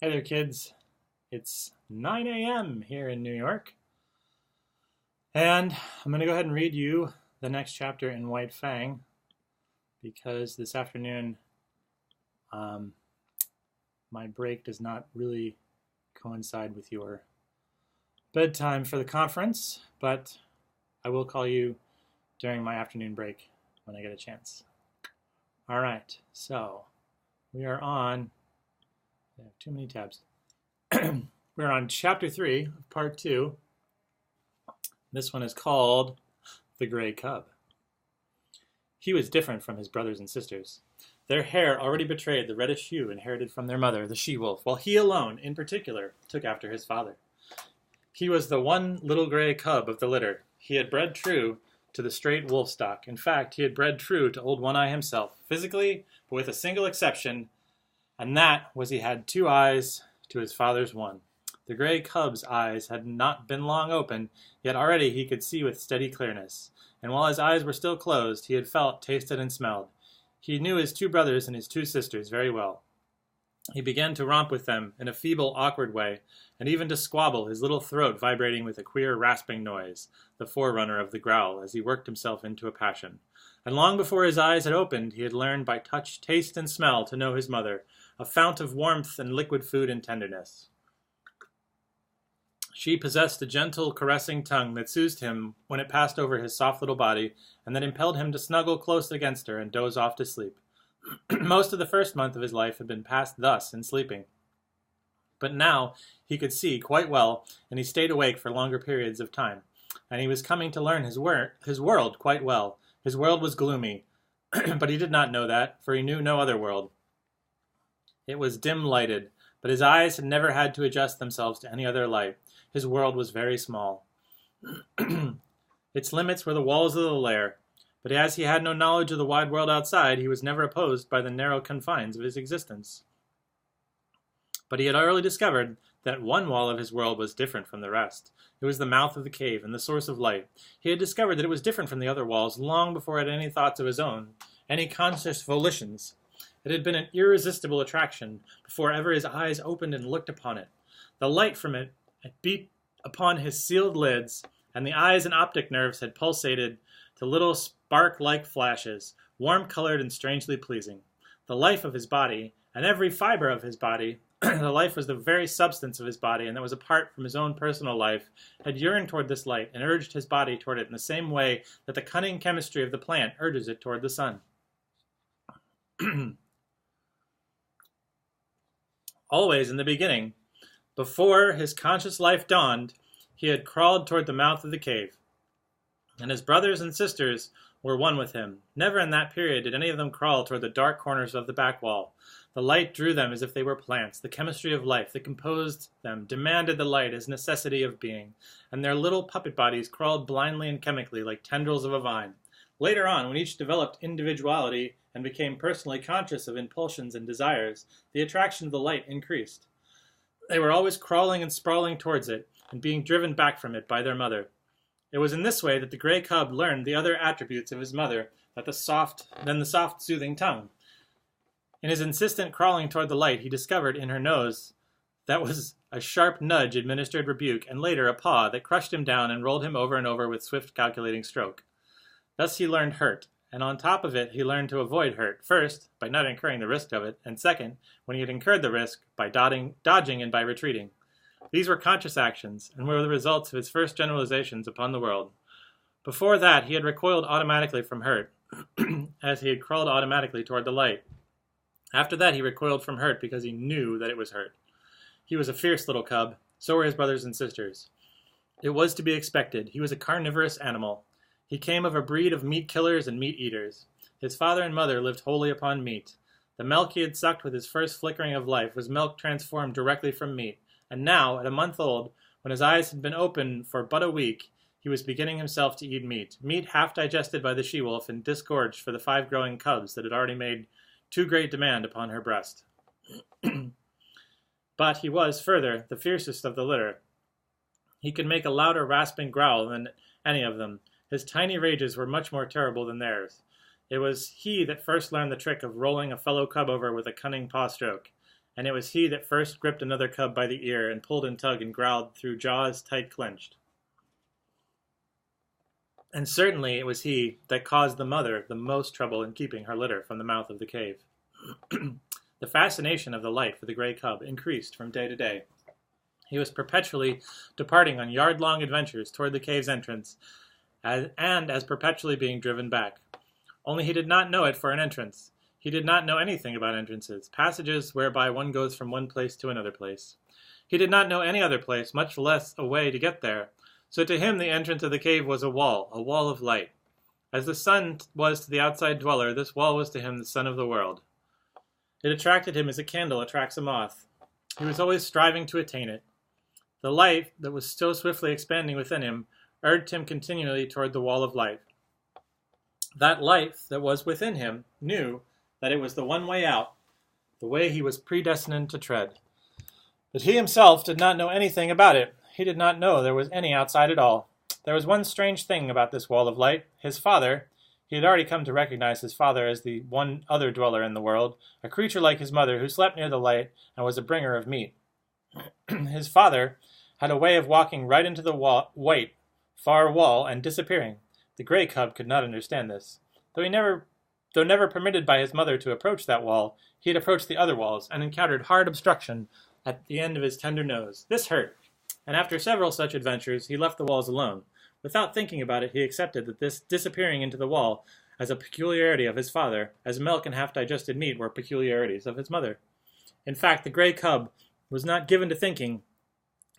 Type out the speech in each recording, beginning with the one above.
Hey there, kids. It's 9 a.m. here in New York, and I'm going to go ahead and read you the next chapter in White Fang because this afternoon um, my break does not really coincide with your bedtime for the conference, but I will call you during my afternoon break when I get a chance. All right, so we are on, I have too many tabs. We're on chapter 3 of part 2. This one is called The Gray Cub. He was different from his brothers and sisters. Their hair already betrayed the reddish hue inherited from their mother, the she-wolf, while he alone, in particular, took after his father. He was the one little gray cub of the litter. He had bred true to the straight wolf stock. In fact, he had bred true to Old One-Eye himself, physically, but with a single exception, and that was he had 2 eyes to his father's 1. The gray cub's eyes had not been long open, yet already he could see with steady clearness. And while his eyes were still closed, he had felt, tasted, and smelled. He knew his 2 brothers and his 2 sisters very well. He began to romp with them in a feeble, awkward way, and even to squabble, his little throat vibrating with a queer rasping noise, the forerunner of the growl, as he worked himself into a passion. And long before his eyes had opened, he had learned by touch, taste, and smell to know his mother, a fount of warmth and liquid food and tenderness. She possessed a gentle, caressing tongue that soothed him when it passed over his soft little body, and that impelled him to snuggle close against her and doze off to sleep. Most of the first month of his life had been passed thus in sleeping. But now he could see quite well, and he stayed awake for longer periods of time. And he was coming to learn his world quite well. His world was gloomy, but he did not know that, for he knew no other world. It was dim-lighted, but his eyes had never had to adjust themselves to any other light. His world was very small. Its limits were the walls of the lair, but as he had no knowledge of the wide world outside, he was never opposed by the narrow confines of his existence. But he had early discovered that one wall of his world was different from the rest. It was the mouth of the cave and the source of light. He had discovered that it was different from the other walls long before it had any thoughts of his own, any conscious volitions. It had been an irresistible attraction before ever his eyes opened and looked upon it. The light from it had beat upon his sealed lids, and the eyes and optic nerves had pulsated to little spark-like flashes, warm-colored and strangely pleasing. The life of his body, and every fiber of his body, the life was the very substance of his body, and that was apart from his own personal life, had yearned toward this light and urged his body toward it in the same way that the cunning chemistry of the plant urges it toward the sun. Always in the beginning, before his conscious life dawned, he had crawled toward the mouth of the cave, and his brothers and sisters were one with him. Never in that period did any of them crawl toward the dark corners of the back wall. The light drew them as if they were plants. The chemistry of life that composed them demanded the light as necessity of being, and their little puppet bodies crawled blindly and chemically like tendrils of a vine. Later on, when each developed individuality and became personally conscious of impulsions and desires, the attraction of the light increased. They were always crawling and sprawling towards it, and being driven back from it by their mother. It was in this way that the gray cub learned the other attributes of his mother than the soft, soothing tongue. In his insistent crawling toward the light, he discovered in her nose that was a sharp nudge administered rebuke, and later a paw that crushed him down and rolled him over and over with swift calculating stroke. Thus he learned hurt, and on top of it he learned to avoid hurt, first, by not incurring the risk of it, and second, when he had incurred the risk, by dodging and by retreating. These were conscious actions, and were the results of his first generalizations upon the world. Before that, he had recoiled automatically from hurt, as he had crawled automatically toward the light. After that, he recoiled from hurt because he knew that it was hurt. He was a fierce little cub. So were his brothers and sisters. It was to be expected. He was a carnivorous animal. He came of a breed of meat killers and meat eaters. His father and mother lived wholly upon meat. The milk he had sucked with his first flickering of life was milk transformed directly from meat. And now, at a month old, when his eyes had been open for but a week, he was beginning himself to eat meat half digested by the she-wolf and disgorged for the 5 growing cubs that had already made too great demand upon her breast. But he was, further, the fiercest of the litter. He could make a louder rasping growl than any of them. His tiny rages were much more terrible than theirs. It was he that first learned the trick of rolling a fellow cub over with a cunning paw stroke, and it was he that first gripped another cub by the ear and pulled and tugged and growled through jaws tight clenched. And certainly it was he that caused the mother the most trouble in keeping her litter from the mouth of the cave. The fascination of the light for the gray cub increased from day to day. He was perpetually departing on yard-long adventures toward the cave's entrance, and as perpetually being driven back. Only he did not know it for an entrance. He did not know anything about entrances, passages whereby one goes from one place to another place. He did not know any other place, much less a way to get there. So to him the entrance of the cave was a wall of light. As the sun was to the outside dweller, this wall was to him the sun of the world. It attracted him as a candle attracts a moth. He was always striving to attain it. The light that was still swiftly expanding within him urged him continually toward the wall of light. That life that was within him knew that it was the one way out, the way he was predestined to tread. But he himself did not know anything about it. He did not know there was any outside at all. There was one strange thing about this wall of light. His father, he had already come to recognize his father as the one other dweller in the world, a creature like his mother who slept near the light and was a bringer of meat. His father had a way of walking right into the white, far wall and disappearing. The gray cub could not understand this. Though never permitted by his mother to approach that wall, he had approached the other walls and encountered hard obstruction at the end of his tender nose. This hurt, and after several such adventures, he left the walls alone. Without thinking about it, he accepted that this disappearing into the wall as a peculiarity of his father, as milk and half-digested meat were peculiarities of his mother. In fact, the gray cub was not given to thinking,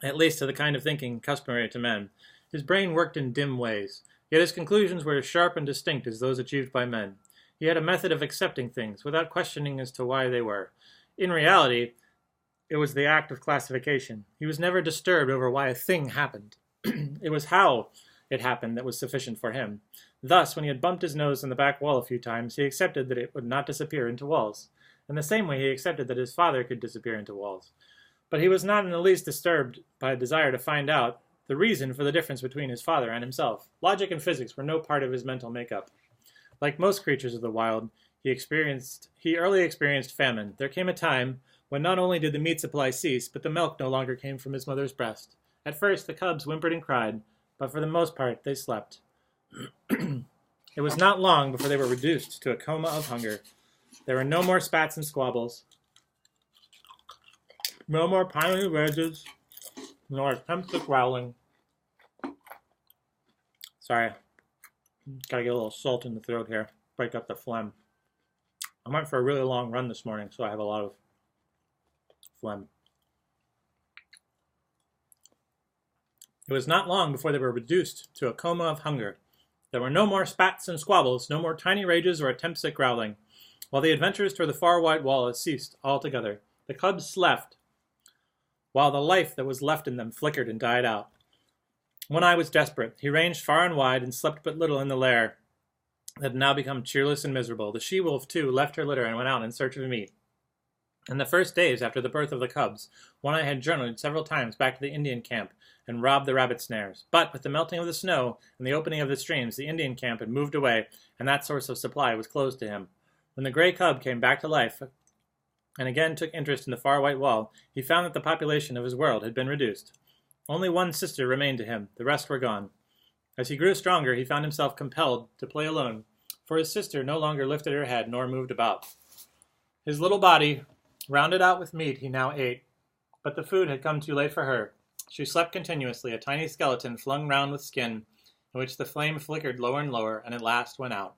at least to the kind of thinking customary to men. His brain worked in dim ways, yet his conclusions were as sharp and distinct as those achieved by men. He had a method of accepting things, without questioning as to why they were. In reality, it was the act of classification. He was never disturbed over why a thing happened. It was how it happened that was sufficient for him. Thus, when he had bumped his nose in the back wall a few times, he accepted that it would not disappear into walls. In the same way, he accepted that his father could disappear into walls. But he was not in the least disturbed by a desire to find out the reason for the difference between his father and himself. Logic and physics were no part of his mental makeup. Like most creatures of the wild, he early experienced famine. There came a time when not only did the meat supply cease, but the milk no longer came from his mother's breast. At first, the cubs whimpered and cried, but for the most part, they slept. It was not long before they were reduced to a coma of hunger. There were no more spats and squabbles, no more tiny rages, nor attempts at growling. Sorry, gotta get a little salt in the throat here, break up the phlegm. I went for a really long run this morning, so I have a lot of phlegm. It was not long before they were reduced to a coma of hunger. There were no more spats and squabbles, no more tiny rages or attempts at growling. While the adventures toward the far white wall had ceased altogether, the cubs slept, while the life that was left in them flickered and died out. One Eye was desperate. He ranged far and wide and slept but little in the lair that had now become cheerless and miserable. The she-wolf, too, left her litter and went out in search of meat. In the first days after the birth of the cubs, One Eye had journeyed several times back to the Indian camp and robbed the rabbit snares. But with the melting of the snow and the opening of the streams, the Indian camp had moved away, and that source of supply was closed to him. When the gray cub came back to life and again took interest in the far white wall, he found that the population of his world had been reduced. Only one sister remained to him. The rest were gone. As he grew stronger, he found himself compelled to play alone, for his sister no longer lifted her head nor moved about. His little body, rounded out with meat, he now ate, but the food had come too late for her. She slept continuously, a tiny skeleton flung round with skin, in which the flame flickered lower and lower, and at last went out.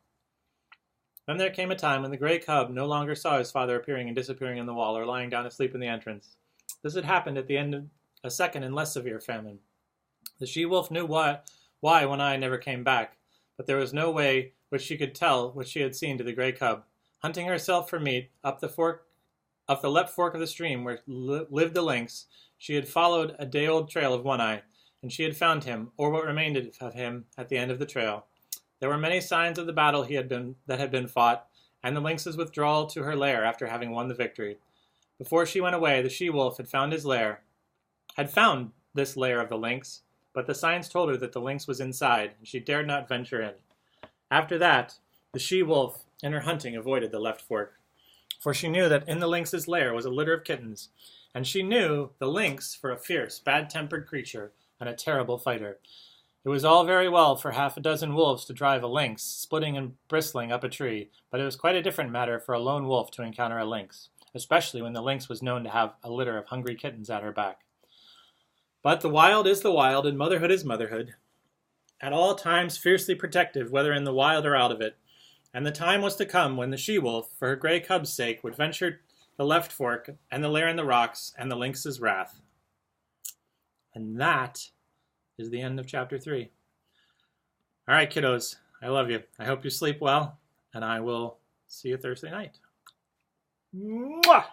Then there came a time when the gray cub no longer saw his father appearing and disappearing in the wall or lying down asleep in the entrance. This had happened at the end of a second and less severe famine. The she-wolf knew why One Eye never came back, but there was no way which she could tell what she had seen to the gray cub. Hunting herself for meat up the left fork of the stream where lived the lynx, she had followed a day-old trail of One Eye, and she had found him, or what remained of him, at the end of the trail. There were many signs of the battle that had been fought, and the lynx's withdrawal to her lair after having won the victory. Before she went away, the she-wolf had found this lair of the lynx, but the signs told her that the lynx was inside, and she dared not venture in. After that, the she-wolf in her hunting avoided the left fork. for she knew that in the lynx's lair was a litter of kittens, and she knew the lynx for a fierce, bad-tempered creature and a terrible fighter. It was all very well for half a dozen wolves to drive a lynx, splitting and bristling up a tree, but it was quite a different matter for a lone wolf to encounter a lynx, especially when the lynx was known to have a litter of hungry kittens at her back. But the wild is the wild, and motherhood is motherhood, at all times fiercely protective, whether in the wild or out of it. And the time was to come when the she-wolf, for her gray cub's sake, would venture the left fork, and the lair in the rocks, and the lynx's wrath. And that is the end of chapter 3. All right, kiddos, I love you. I hope you sleep well, and I will see you Thursday night. Mwah!